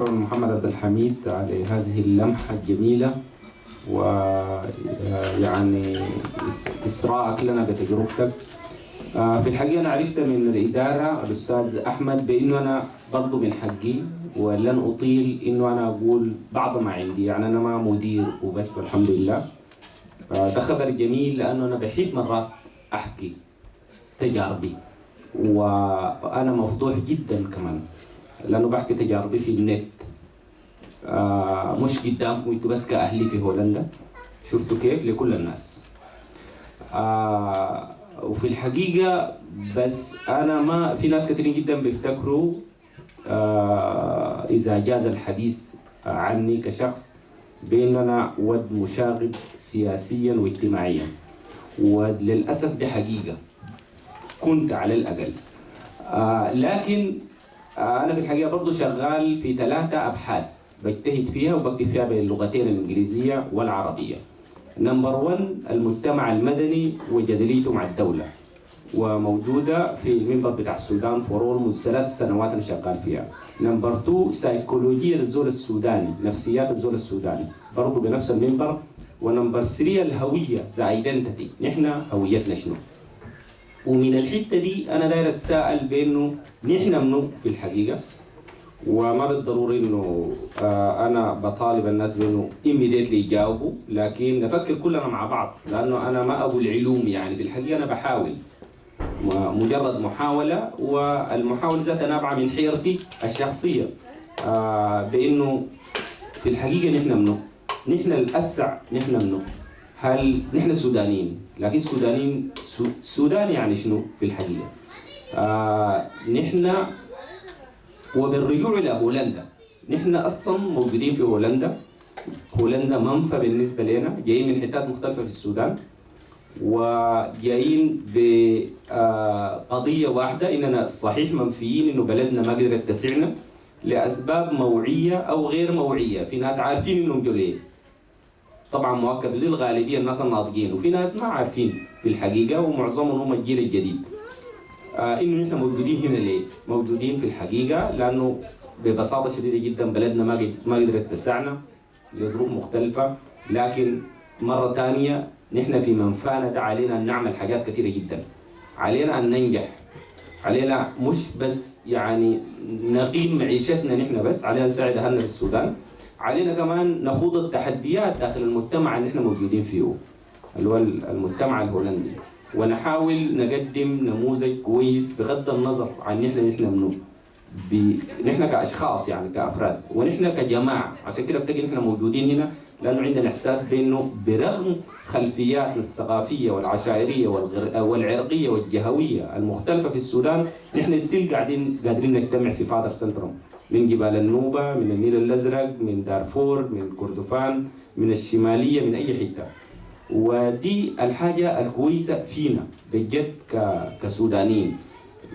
شكرا محمد عبد الحميد على هذه اللمحة الجميلة، ويعني إسراءك لنا بتجربتك. في الحقيقة أنا عرفت من الإدارة الأستاذ أحمد بأنه أنا برضو من حقي ولن أطيل إنه أنا أقول بعض ما عندي، يعني أنا ما مدير وبس والحمد لله. ده خبر جميل لأنه أنا بحب مرات أحكي تجاربي، وأنا مفضوح جدا كمان لأنه بحكي تجاربي في النت، مش قدامكم انتوا بس كأهلي في هولندا، شفتوا كيف لكل الناس. وفي الحقيقة بس أنا ما في ناس كثيرين جدا بيفتكروا إذا جاز الحديث عني كشخص بأن أنا ود مشاغب سياسيا واجتماعيا، وللأسف دي حقيقة كنت على الأقل. لكن أنا في الحقيقة برضو شغال في 3 أبحاث بجتهد فيها وبكتب فيها باللغتين الإنجليزية والعربية. نمبر 1 المجتمع المدني وجدليته مع الدولة، وموجودة في المنبر بتاع السودان فور 3 سنوات أنا شغال فيها. نمبر 2 سيكولوجية الزول السوداني، نفسيات الزول السوداني، برضو بنفس المنبر. ونمبر 3 الهوية ذا ايدنتيتي، نحن هويتنا شنو. ومن الحتة دي أنا داير أتساءل بأنه نحن منو في الحقيقة، وما بالضروري إنه أنا بطالب الناس بأنه immediately يجاوبوا، لكن نفكر كلنا مع بعض، لأنه أنا ما أبو العلوم يعني في الحقيقة أنا بحاول، مجرد محاولة، والمحاولة ذاتها نابعة من حيرتي الشخصية بأنه في الحقيقة نحن منو، نحن الأسع نحن منو. هل نحن سودانيين، لكن سودانيين سودان يعني شنو في الحقيقة؟ نحن وبالرجوع إلى هولندا، نحن أصلا موجودين في هولندا. هولندا منفى بالنسبة لنا، جايين من حتات مختلفة في السودان، وجايين بقضية واحدة إننا صحيح منفيين، إنه بلدنا ما قدرت تسعنا لأسباب موعية أو غير موعية. في ناس عارفين إنهم جوليه، طبعا مؤكد للغالبية الناس الناضجين، وفي ناس ما عارفين في الحقيقة ومعظمهم هم الجيل الجديد. إنه نحن موجودين هنا ليه؟ موجودين في الحقيقة لأنه ببساطة شديدة جدا بلدنا ما قدرت تسعنا لظروف مختلفة، لكن مرة ثانية نحن في منفانا ده علينا أن نعمل حاجات كثيرة جدا، علينا أن ننجح، علينا مش بس يعني نقيم معيشتنا نحن بس، علينا نساعد أهلنا في السودان، علينا كمان نخوض التحديات داخل المجتمع اللي نحن موجودين فيه اللي هو المجتمع الهولندي، ونحاول نقدم نموذج كويس بغض النظر عن نحن منو، نحن كأشخاص يعني كأفراد، ونحن كجماعة. عشان كده افتكر نحن موجودين هنا لأنه عندنا إحساس بأنه برغم خلفياتنا الثقافية والعشائرية والعرقية والجهوية المختلفة في السودان، نحن ستيل قادرين نجتمع في فادر سنتروم، من جبال النوبة، من النيل الأزرق، من دارفور، من كردفان، من الشمالية، من أي حتة. ودي الحاجة الكويسة فينا بجد كسودانيين،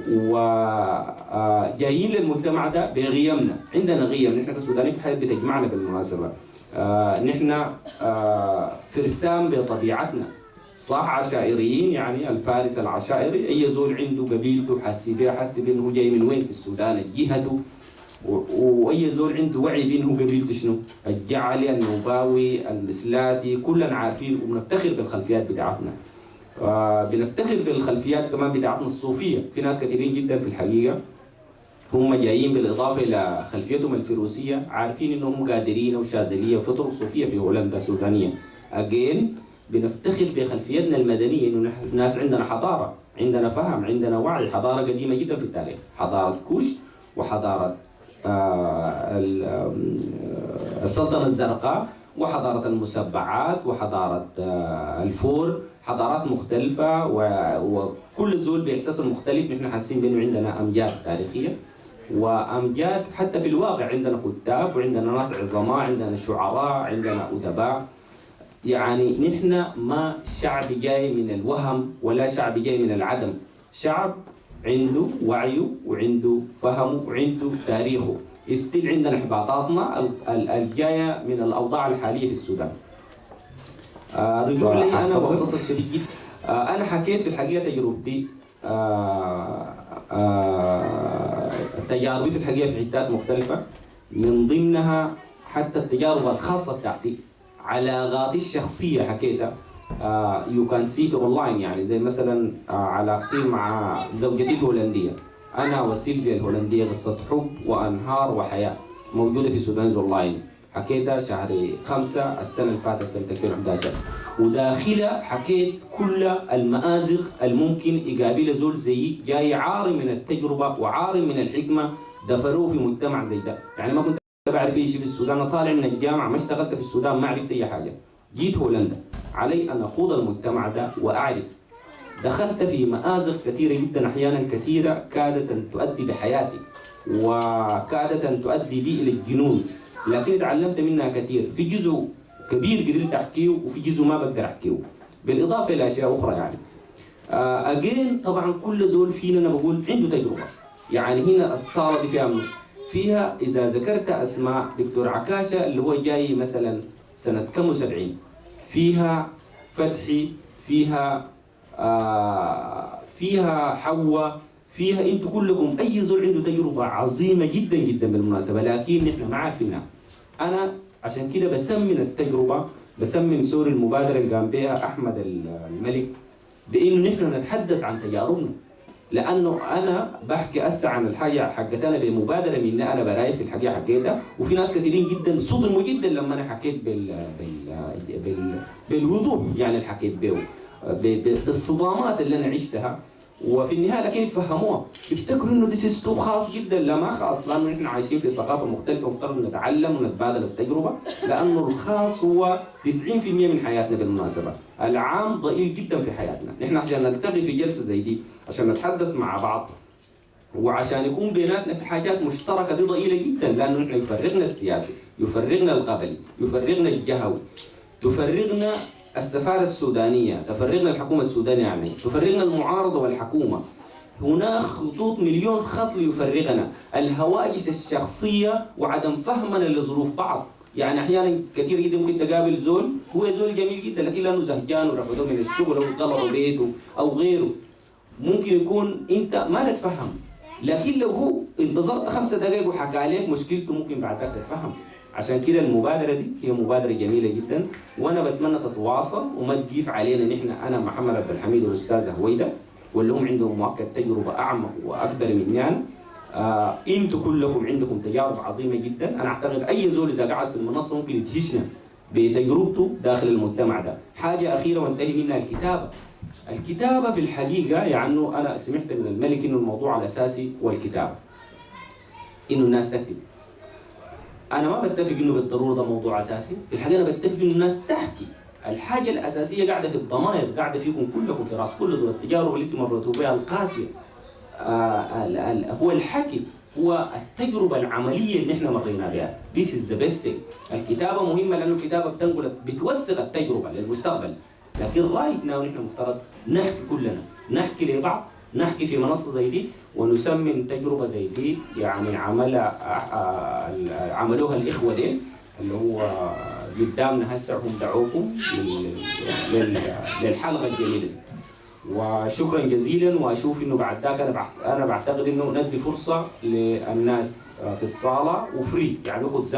وجايين للمجتمع ده بغيمنا. عندنا غيم نحن كسودانيين، في حاجات بتجمعنا بالمناسبة. نحن فرسان بطبيعتنا، صح عشائريين، يعني الفارس العشائري أي زول عنده قبيلته حاسس بها، حاسس بأنه جاي من وين في السودان، جهته، واي زول عنده وعي بانه قبيلته شنو، الجعلي، النوباوي، الاسلاتي، كلنا عارفين وبنفتخر بالخلفيات بتاعتنا. بنفتخر بالخلفيات كمان بتاعتنا الصوفيه، في ناس كثيرين جدا في الحقيقه هم جايين بالاضافه الى خلفيتهم الفيروسيه عارفين انهم قادرين وشاذليه وفطر صوفيه في هولندا سودانيه. اجين بنفتخر بخلفيتنا المدنيه، انه ناس عندنا حضاره، عندنا فهم، عندنا وعي، حضاره قديمه جدا في التاريخ، حضاره كوش وحضاره السلطنة الزرقاء وحضارة المسبعات وحضارة الفور، حضارات مختلفة، وكل زول بإحساسه المختلف. نحن حاسين بأنه عندنا أمجاد تاريخية وأمجاد حتى في الواقع، عندنا كتاب وعندنا ناس عظماء، عندنا شعراء، عندنا أدباء. يعني نحن ما شعب جاي من الوهم ولا شعب جاي من العدم، شعب عنده وعيه وعنده فهمه وعنده تاريخه. استيل عندنا احباطاتنا الجايه من الاوضاع الحاليه في السودان. رجوع لي انا مختصر شديد جدا. انا حكيت في الحقيقه تجربتي، تجاربي في الحقيقه في حتات مختلفه، من ضمنها حتى التجارب الخاصة بتاعتي، علاقاتي الشخصية حكيتها. يو كان سي اونلاين، يعني زي مثلا علاقتي مع زوجتي الهولندية، أنا وسيلفيا الهولندية، قصة حب وأنهار وحياة، موجودة في سودانز اونلاين، حكيتها شهر 5 السنة اللي فاتت سنة 2011. وداخلها حكيت كل المآزق الممكن يقابلها زول زي جاي عاري من التجربة وعاري من الحكمة، دفروه في مجتمع زي ده. يعني ما كنت بعرف اي شيء في السودان، انا طالع من الجامعة ما اشتغلت في السودان، ما عرفت اي حاجة، جيت هولندا علي ان اخوض المجتمع ده واعرف. دخلت في مآزق كثيرة جدا، احيانا كثيرة كادت ان تؤدي بحياتي وكادت ان تؤدي بي الى الجنون، لكن تعلمت منها كثير. في جزء كبير قدرت احكيه وفي جزء ما بقدر احكيه، بالاضافه الى اشياء اخرى. يعني اجين طبعا كل زول فينا انا بقول عنده تجربه. يعني هنا الصاله دي فيها منه، فيها اذا ذكرت اسماء دكتور عكاشه اللي هو جاي مثلا سنه كم 70، فيها فتحي، فيها حواء، فيها انتوا كلكم، اي زول عنده تجربه عظيمه جدا جدا بالمناسبه، لكن نحن ما عارفينها. انا عشان كده بسمن التجربه، بسمن سوري المبادره اللي قام بها احمد الملك بانه نحن نتحدث عن تجاربنا، لانه انا بحكي هسه عن الحاجه حقتنا بمبادره مني انا براي في الحقيقه حكيتها، وفي ناس كثيرين جدا صدموا جدا لما انا حكيت بالوضوح، يعني اللي حكيت به بالصدامات اللي انا عشتها، وفي النهايه لكن يتفهموها، يفتكروا انه دي اسلوب خاص جدا. لا ما خاص، لانه نحن عايشين في ثقافه مختلفه، مفترض نتعلم ونتبادل التجربه، لانه الخاص هو 90% من حياتنا بالمناسبه، العام ضئيل جدا في حياتنا. نحن عشان نلتقي في جلسه زي دي، عشان نتحدث مع بعض، وعشان يكون بيناتنا في حاجات مشتركه، دي ضئيله جدا، لانه نحن يفرغنا السياسي، يفرغنا القبلي، يفرغنا الجهوي، تفرغنا السفارة السودانية، تفرغنا الحكومة السودانية، يعني تفرغنا المعارضة والحكومة. هناك خطوط مليون خط ليفرغنا، الهواجس الشخصية وعدم فهمنا لظروف بعض. يعني أحيانا كثير جدا ممكن تقابل زول هو زول جميل جدا، لكن لأنه زهجان ورفضوه من الشغل أو غلطوا بيته أو غيره، ممكن يكون أنت ما تتفهم، لكن لو هو انتظرت 5 دقائق وحكى عليك مشكلته ممكن بعد ذلك تتفهم. عشان كده المبادرة دي هي مبادرة جميلة جدا، وانا بتمنى تتواصل وما تجيف علينا نحن، انا محمد عبد الحميد والاستاذة هويدا، واللي هم عندهم مؤكد تجربة اعمق واكبر مني انا. انتوا كلكم عندكم تجارب عظيمة جدا، انا اعتقد اي زول اذا قعد في المنصة ممكن يدهشنا بتجربته داخل المجتمع ده. حاجة اخيرة وانتهي منها، الكتابة في الحقيقة، يعني انا سمعت من الملك انه الموضوع الاساسي هو الكتابة، انه الناس تكتب. أنا ما بتفق إنه بالضرورة ده موضوع أساسي، في الحقيقة أنا بتفق إنه الناس تحكي. الحاجة الأساسية قاعدة في الضمائر، قاعدة فيكم كلكم في راس كل زول، التجارب اللي أنتم مريتوا بها القاسية. هو الحكي، هو التجربة العملية اللي إحنا مرينا بها. This is the best thing. الكتابة مهمة لأنه الكتابة بتوثق التجربة للمستقبل، لكن رايت ناو نحن مفترض نحكي كلنا، نحكي لبعض، نحكي في منصة زي دي، ونسمن تجربة زي دي يعني عملوها الإخوة دي اللي هو قدامنا هسه، هم دعوكم للحلقة الجميلة دي. وشكرا جزيلا، واشوف انه بعد ذاك انا بعتقد انه ندي فرصة للناس في الصالة وفري، يعني